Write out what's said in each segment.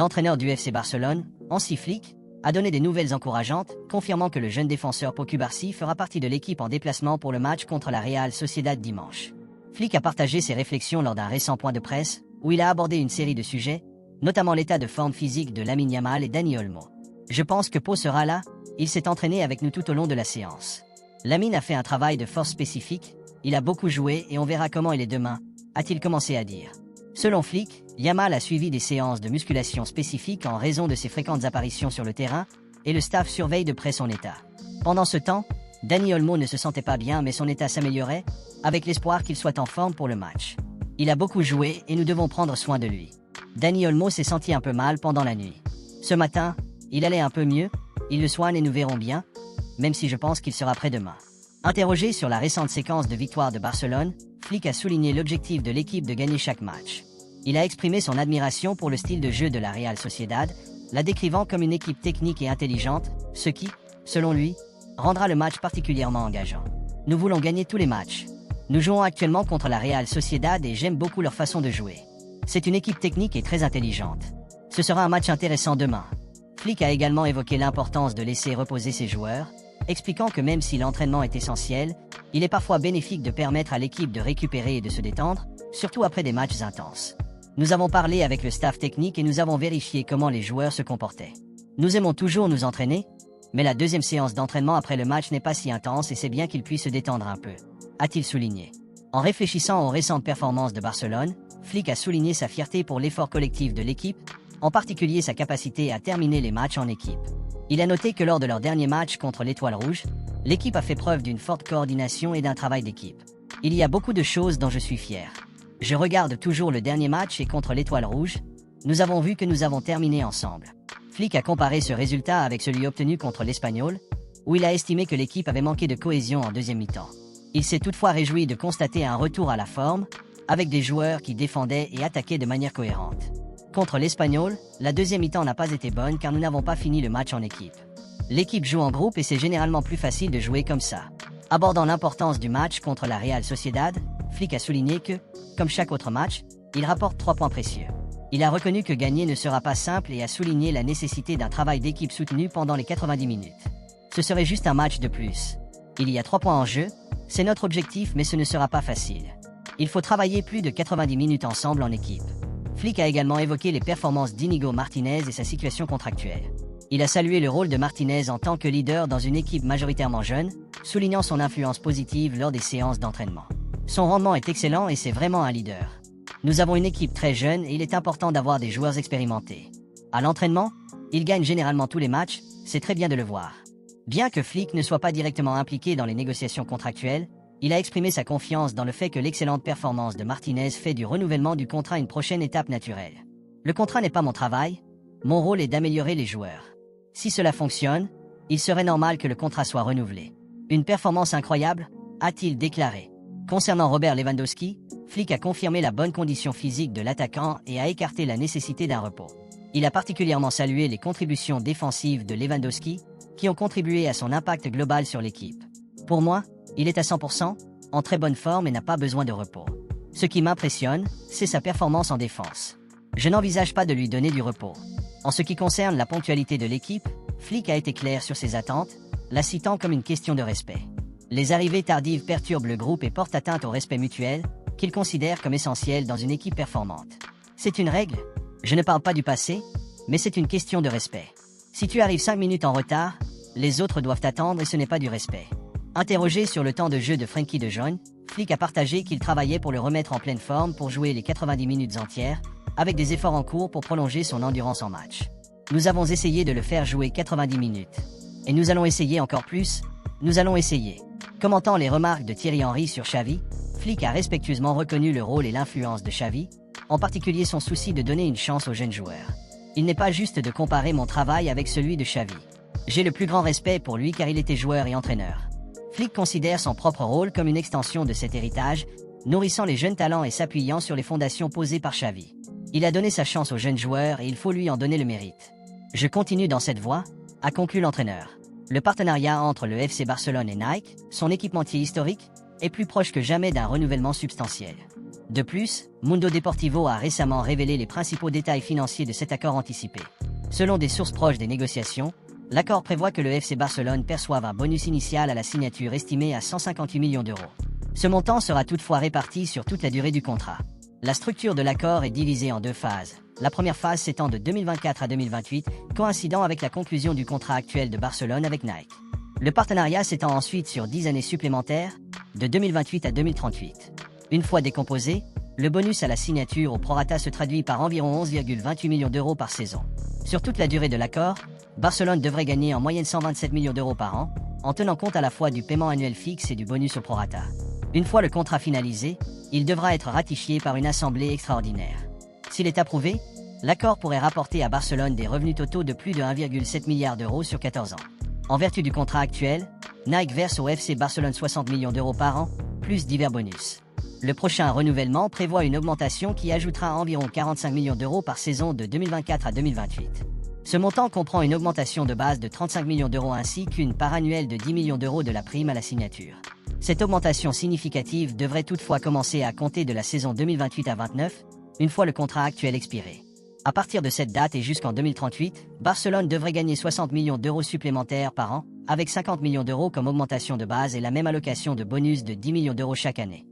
L'entraîneur du FC Barcelone, Hansi Flick, a donné des nouvelles encourageantes, confirmant que le jeune défenseur Pau Cubarsí fera partie de l'équipe en déplacement pour le match contre la Real Sociedad dimanche. Flick a partagé ses réflexions lors d'un récent point de presse, où il a abordé une série de sujets, notamment l'état de forme physique de Lamine Yamal et Dani Olmo. Je pense que Pau sera là, il s'est entraîné avec nous tout au long de la séance. Lamine a fait un travail de force spécifique, il a beaucoup joué et on verra comment il est demain, a-t-il commencé à dire. Selon Flick, Yamal a suivi des séances de musculation spécifiques en raison de ses fréquentes apparitions sur le terrain, et le staff surveille de près son état. Pendant ce temps, Dani Olmo ne se sentait pas bien mais son état s'améliorait, avec l'espoir qu'il soit en forme pour le match. Il a beaucoup joué et nous devons prendre soin de lui. Dani Olmo s'est senti un peu mal pendant la nuit. Ce matin, il allait un peu mieux, il le soigne et nous verrons bien, même si je pense qu'il sera prêt demain. Interrogé sur la récente séquence de victoire de Barcelone, Flick a souligné l'objectif de l'équipe de gagner chaque match. Il a exprimé son admiration pour le style de jeu de la Real Sociedad, la décrivant comme une équipe technique et intelligente, ce qui, selon lui, rendra le match particulièrement engageant. Nous voulons gagner tous les matchs. Nous jouons actuellement contre la Real Sociedad et j'aime beaucoup leur façon de jouer. C'est une équipe technique et très intelligente. Ce sera un match intéressant demain. Flick a également évoqué l'importance de laisser reposer ses joueurs, expliquant que même si l'entraînement est essentiel, il est parfois bénéfique de permettre à l'équipe de récupérer et de se détendre, surtout après des matchs intenses. Nous avons parlé avec le staff technique et nous avons vérifié comment les joueurs se comportaient. Nous aimons toujours nous entraîner, mais la deuxième séance d'entraînement après le match n'est pas si intense et c'est bien qu'il puisse se détendre un peu, a-t-il souligné. En réfléchissant aux récentes performances de Barcelone, Flick a souligné sa fierté pour l'effort collectif de l'équipe, en particulier sa capacité à terminer les matchs en équipe. Il a noté que lors de leur dernier match contre l'Étoile Rouge, l'équipe a fait preuve d'une forte coordination et d'un travail d'équipe. Il y a beaucoup de choses dont je suis fier. Je regarde toujours le dernier match et contre l'Étoile Rouge, nous avons vu que nous avons terminé ensemble. Flick a comparé ce résultat avec celui obtenu contre l'Espagnol, où il a estimé que l'équipe avait manqué de cohésion en deuxième mi-temps. Il s'est toutefois réjoui de constater un retour à la forme, avec des joueurs qui défendaient et attaquaient de manière cohérente. Contre l'Espagnol, la deuxième mi-temps n'a pas été bonne car nous n'avons pas fini le match en équipe. L'équipe joue en groupe et c'est généralement plus facile de jouer comme ça. Abordant l'importance du match contre la Real Sociedad, Flick a souligné que, comme chaque autre match, il rapporte 3 points précieux. Il a reconnu que gagner ne sera pas simple et a souligné la nécessité d'un travail d'équipe soutenu pendant les 90 minutes. Ce serait juste un match de plus. Il y a 3 points en jeu, c'est notre objectif mais ce ne sera pas facile. Il faut travailler plus de 90 minutes ensemble en équipe. Flick a également évoqué les performances d'Inigo Martinez et sa situation contractuelle. Il a salué le rôle de Martinez en tant que leader dans une équipe majoritairement jeune, soulignant son influence positive lors des séances d'entraînement. Son rendement est excellent et c'est vraiment un leader. Nous avons une équipe très jeune et il est important d'avoir des joueurs expérimentés. À l'entraînement, il gagne généralement tous les matchs, c'est très bien de le voir. Bien que Flick ne soit pas directement impliqué dans les négociations contractuelles, il a exprimé sa confiance dans le fait que l'excellente performance de Martinez fait du renouvellement du contrat une prochaine étape naturelle. Le contrat n'est pas mon travail, mon rôle est d'améliorer les joueurs. Si cela fonctionne, il serait normal que le contrat soit renouvelé. Une performance incroyable, a-t-il déclaré. Concernant Robert Lewandowski, Flick a confirmé la bonne condition physique de l'attaquant et a écarté la nécessité d'un repos. Il a particulièrement salué les contributions défensives de Lewandowski, qui ont contribué à son impact global sur l'équipe. Pour moi, il est à 100%, en très bonne forme et n'a pas besoin de repos. Ce qui m'impressionne, c'est sa performance en défense. Je n'envisage pas de lui donner du repos. En ce qui concerne la ponctualité de l'équipe, Flick a été clair sur ses attentes, la citant comme une question de respect. Les arrivées tardives perturbent le groupe et portent atteinte au respect mutuel, qu'il considère comme essentiel dans une équipe performante. C'est une règle. Je ne parle pas du passé, mais c'est une question de respect. Si tu arrives 5 minutes en retard, les autres doivent t'attendre et ce n'est pas du respect. Interrogé sur le temps de jeu de Frenkie de Jong, Flick a partagé qu'il travaillait pour le remettre en pleine forme pour jouer les 90 minutes entières, avec des efforts en cours pour prolonger son endurance en match. Nous avons essayé de le faire jouer 90 minutes. Et nous allons essayer encore plus, nous allons essayer. Commentant les remarques de Thierry Henry sur Xavi, Flick a respectueusement reconnu le rôle et l'influence de Xavi, en particulier son souci de donner une chance aux jeunes joueurs. Il n'est pas juste de comparer mon travail avec celui de Xavi. J'ai le plus grand respect pour lui car il était joueur et entraîneur. Flick considère son propre rôle comme une extension de cet héritage, nourrissant les jeunes talents et s'appuyant sur les fondations posées par Xavi. Il a donné sa chance aux jeunes joueurs et il faut lui en donner le mérite. Je continue dans cette voie, a conclu l'entraîneur. Le partenariat entre le FC Barcelone et Nike, son équipementier historique, est plus proche que jamais d'un renouvellement substantiel. De plus, Mundo Deportivo a récemment révélé les principaux détails financiers de cet accord anticipé. Selon des sources proches des négociations, l'accord prévoit que le FC Barcelone perçoive un bonus initial à la signature estimé à 158 millions d'euros. Ce montant sera toutefois réparti sur toute la durée du contrat. La structure de l'accord est divisée en deux phases. La première phase s'étend de 2024 à 2028, coïncidant avec la conclusion du contrat actuel de Barcelone avec Nike. Le partenariat s'étend ensuite sur 10 années supplémentaires, de 2028 à 2038. Une fois décomposé, le bonus à la signature au prorata se traduit par environ 11,28 millions d'euros par saison. Sur toute la durée de l'accord, Barcelone devrait gagner en moyenne 127 millions d'euros par an, en tenant compte à la fois du paiement annuel fixe et du bonus au prorata. Une fois le contrat finalisé, il devra être ratifié par une assemblée extraordinaire. S'il est approuvé, l'accord pourrait rapporter à Barcelone des revenus totaux de plus de 1,7 milliard d'euros sur 14 ans. En vertu du contrat actuel, Nike verse au FC Barcelone 60 millions d'euros par an, plus divers bonus. Le prochain renouvellement prévoit une augmentation qui ajoutera environ 45 millions d'euros par saison de 2024 à 2028. Ce montant comprend une augmentation de base de 35 millions d'euros ainsi qu'une part annuelle de 10 millions d'euros de la prime à la signature. Cette augmentation significative devrait toutefois commencer à compter de la saison 2028 à 29, une fois le contrat actuel expiré. À partir de cette date et jusqu'en 2038, Barcelone devrait gagner 60 millions d'euros supplémentaires par an, avec 50 millions d'euros comme augmentation de base et la même allocation de bonus de 10 millions d'euros chaque année.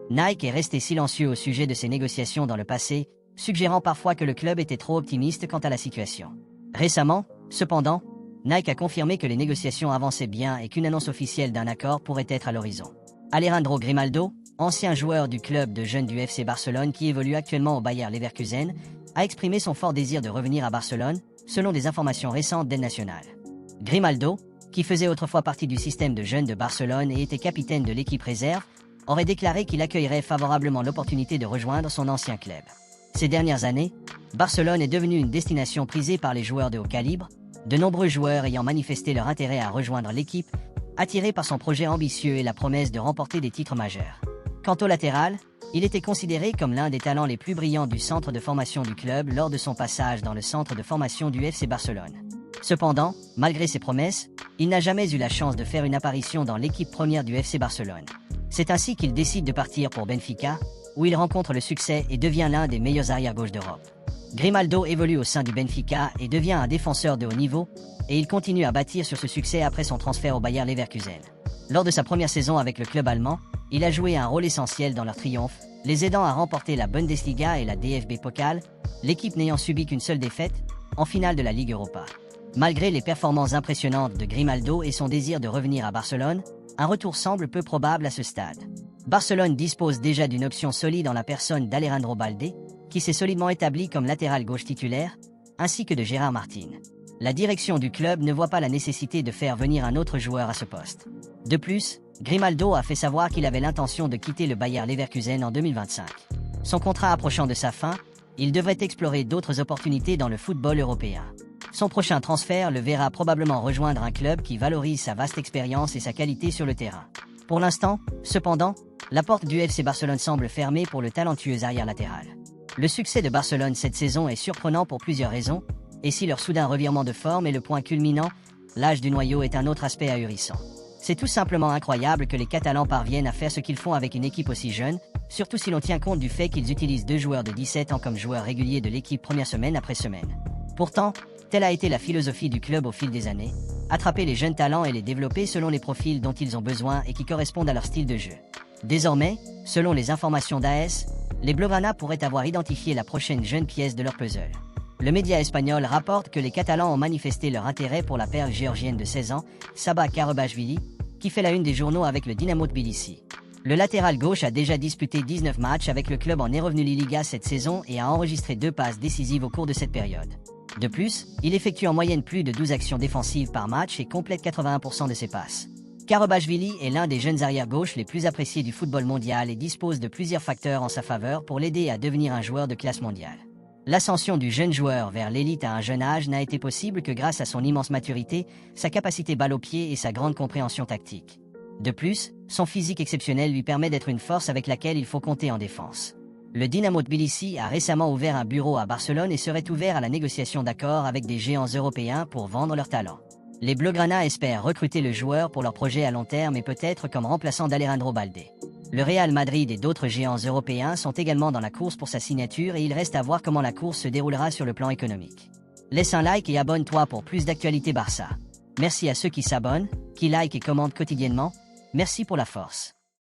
Nike est resté silencieux au sujet de ces négociations dans le passé, suggérant parfois que le club était trop optimiste quant à la situation. Récemment, cependant, Nike a confirmé que les négociations avançaient bien et qu'une annonce officielle d'un accord pourrait être à l'horizon. Alejandro Grimaldo, ancien joueur du club de jeunes du FC Barcelone qui évolue actuellement au Bayer Leverkusen, a exprimé son fort désir de revenir à Barcelone, selon des informations récentes d'El Nacional. Grimaldo, qui faisait autrefois partie du système de jeunes de Barcelone et était capitaine de l'équipe réserve, aurait déclaré qu'il accueillerait favorablement l'opportunité de rejoindre son ancien club. Ces dernières années, Barcelone est devenue une destination prisée par les joueurs de haut calibre, de nombreux joueurs ayant manifesté leur intérêt à rejoindre l'équipe, attirés par son projet ambitieux et la promesse de remporter des titres majeurs. Quant au latéral, il était considéré comme l'un des talents les plus brillants du centre de formation du club lors de son passage dans le centre de formation du FC Barcelone. Cependant, malgré ses promesses, il n'a jamais eu la chance de faire une apparition dans l'équipe première du FC Barcelone. C'est ainsi qu'il décide de partir pour Benfica, où il rencontre le succès et devient l'un des meilleurs arrière-gauche d'Europe. Grimaldo évolue au sein du Benfica et devient un défenseur de haut niveau, et il continue à bâtir sur ce succès après son transfert au Bayer Leverkusen. Lors de sa première saison avec le club allemand, il a joué un rôle essentiel dans leur triomphe, les aidant à remporter la Bundesliga et la DFB Pokal, l'équipe n'ayant subi qu'une seule défaite, en finale de la Ligue Europa. Malgré les performances impressionnantes de Grimaldo et son désir de revenir à Barcelone, un retour semble peu probable à ce stade. Barcelone dispose déjà d'une option solide en la personne d'Alejandro Balde, qui s'est solidement établi comme latéral gauche titulaire, ainsi que de Gérard Martin. La direction du club ne voit pas la nécessité de faire venir un autre joueur à ce poste. De plus, Grimaldo a fait savoir qu'il avait l'intention de quitter le Bayer Leverkusen en 2025. Son contrat approchant de sa fin, il devrait explorer d'autres opportunités dans le football européen. Son prochain transfert le verra probablement rejoindre un club qui valorise sa vaste expérience et sa qualité sur le terrain. Pour l'instant, cependant, la porte du FC Barcelone semble fermée pour le talentueux arrière latéral. Le succès de Barcelone cette saison est surprenant pour plusieurs raisons, et si leur soudain revirement de forme est le point culminant, l'âge du noyau est un autre aspect ahurissant. C'est tout simplement incroyable que les Catalans parviennent à faire ce qu'ils font avec une équipe aussi jeune, surtout si l'on tient compte du fait qu'ils utilisent 2 joueurs de 17 ans comme joueurs réguliers de l'équipe première semaine après semaine. Pourtant, telle a été la philosophie du club au fil des années, attraper les jeunes talents et les développer selon les profils dont ils ont besoin et qui correspondent à leur style de jeu. Désormais, selon les informations d'AS, les Blaugrana pourraient avoir identifié la prochaine jeune pièce de leur puzzle. Le média espagnol rapporte que les Catalans ont manifesté leur intérêt pour la paire géorgienne de 16 ans, Saba Karabashvili, qui fait la une des journaux avec le Dynamo Tbilissi. Le latéral gauche a déjà disputé 19 matchs avec le club en Eredivisie Liga cette saison et a enregistré 2 passes décisives au cours de cette période. De plus, il effectue en moyenne plus de 12 actions défensives par match et complète 81% de ses passes. Karabashvili est l'un des jeunes arrière-gauches les plus appréciés du football mondial et dispose de plusieurs facteurs en sa faveur pour l'aider à devenir un joueur de classe mondiale. L'ascension du jeune joueur vers l'élite à un jeune âge n'a été possible que grâce à son immense maturité, sa capacité balle au pied et sa grande compréhension tactique. De plus, son physique exceptionnel lui permet d'être une force avec laquelle il faut compter en défense. Le Dynamo Tbilissi a récemment ouvert un bureau à Barcelone et serait ouvert à la négociation d'accords avec des géants européens pour vendre leurs talents. Les Blaugrana espèrent recruter le joueur pour leur projet à long terme et peut-être comme remplaçant d'Alejandro Balde. Le Real Madrid et d'autres géants européens sont également dans la course pour sa signature et il reste à voir comment la course se déroulera sur le plan économique. Laisse un like et abonne-toi pour plus d'actualités Barça. Merci à ceux qui s'abonnent, qui likent et commentent quotidiennement. Merci pour la force.